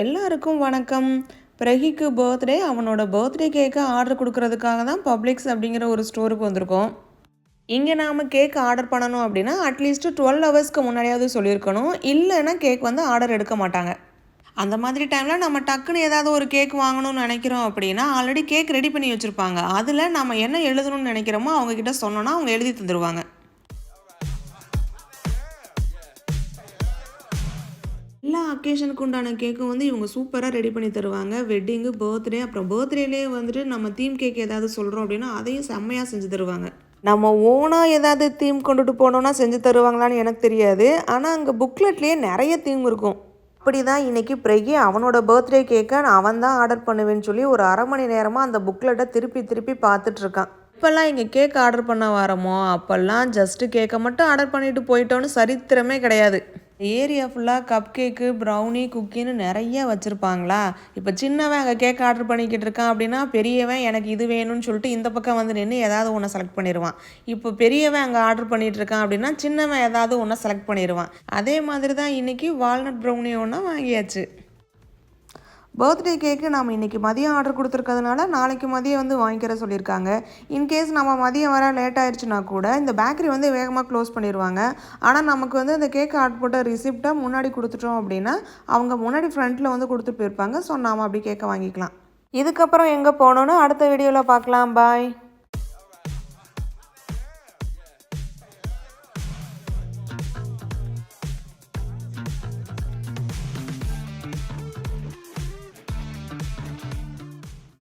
எல்லாருக்கும் வணக்கம். பிரகிக்கு பர்த்டே. அவனோட பர்த்டே கேக்கை ஆர்டர் கொடுக்கறதுக்காக தான் பப்ளிக்ஸ் அப்படிங்கிற ஒரு ஸ்டோருக்கு வந்திருக்கோம். இங்கே நாம் கேக் ஆர்டர் பண்ணணும் அப்படின்னா அட்லீஸ்ட்டு 12 ஹவர்ஸ்க்கு முன்னாடியாவது சொல்லியிருக்கணும். இல்லைன்னா கேக் வந்து ஆர்டர் எடுக்க மாட்டாங்க. அந்த மாதிரி டைமில் நம்ம டக்குன்னு ஏதாவது ஒரு கேக் வாங்கணும்னு நினைக்கிறோம் அப்படின்னா ஆல்ரெடி கேக் ரெடி பண்ணி வச்சுருப்பாங்க. அதில் நம்ம என்ன எழுதணும்னு நினைக்கிறோமோ அவங்கக்கிட்ட சொன்னோன்னா அவங்க எழுதி தந்துடுவாங்க. எல்லா அக்கேஷனுக்கு உண்டான கேக்கும் வந்து இவங்க சூப்பராக ரெடி பண்ணி தருவாங்க. வெட்டிங்கு, பர்த்டே, அப்புறம் பர்த்டேலேயே வந்துட்டு நம்ம தீம் கேக் ஏதாவது சொல்கிறோம் அப்படின்னா அதையும் செம்மையாக செஞ்சு தருவாங்க. நம்ம ஓனாக ஏதாவது தீம் கொண்டுட்டு போனோன்னா செஞ்சு தருவாங்களான்னு எனக்கு தெரியாது. ஆனால் அங்கே புக்லெட்லேயே நிறைய தீம் இருக்கும். அப்படி தான் இன்றைக்கி பிரகி அவனோட பர்த்டே கேக்கை அவன் தான் ஆர்டர் பண்ணுவேன்னு சொல்லி ஒரு அரை மணி நேரமாக அந்த புக்லெட்டை திருப்பி திருப்பி பார்த்துட்ருக்கான். இப்போல்லாம் இங்கே கேக் ஆர்டர் பண்ண வரமோ அப்போல்லாம் ஜஸ்ட்டு கேக்கை மட்டும் ஆர்டர் பண்ணிட்டு போயிட்டோன்னு சரித்திரமே கிடையாது. ஏரியா ஃபுல்லாக கப் கேக்கு, ப்ரௌனி, குக்கின்னு நிறைய வச்சுருப்பாங்களா. இப்போ சின்னவன் அங்கே கேக் ஆர்டர் பண்ணிக்கிட்டு இருக்கான் அப்படின்னா பெரியவன் எனக்கு இது வேணும்னு சொல்லிட்டு இந்த பக்கம் வந்து நின்று ஏதாவது ஒன்று செலக்ட் பண்ணிடுவான். இப்போ பெரியவன் அங்கே ஆர்டர் பண்ணிகிட்டு இருக்கான் அப்படின்னா சின்னவன் ஏதாவது ஒன்று செலக்ட் பண்ணிடுவான். அதே மாதிரி தான் இன்றைக்கி வால்நட் ப்ரௌனி ஒன்று வாங்கியாச்சு. பர்த்டே கேக்கு நாம் இன்றைக்கி மதியம் ஆர்டர் கொடுத்துருக்கிறதுனால நாளைக்கு மதியம் வந்து வாங்கிக்கிற சொல்லியிருக்காங்க. இன்கேஸ் நம்ம மதியம் வர லேட் ஆயிடுச்சுன்னா கூட இந்த பேக்கரி வந்து வேகமாக க்ளோஸ் பண்ணிடுவாங்க. ஆனால் நமக்கு வந்து இந்த கேக் ஆர்டர் போட்ட ரிசிப்டை முன்னாடி கொடுத்துட்டோம் அப்படின்னா அவங்க முன்னாடி ஃப்ரண்ட்டில் வந்து கொடுத்துட்டு போயிருப்பாங்க. ஸோ நாம் அப்படி கேக்கை வாங்கிக்கலாம். இதுக்கப்புறம் எங்கே போகணுன்னு அடுத்த வீடியோவில் பார்க்கலாம். பாய்.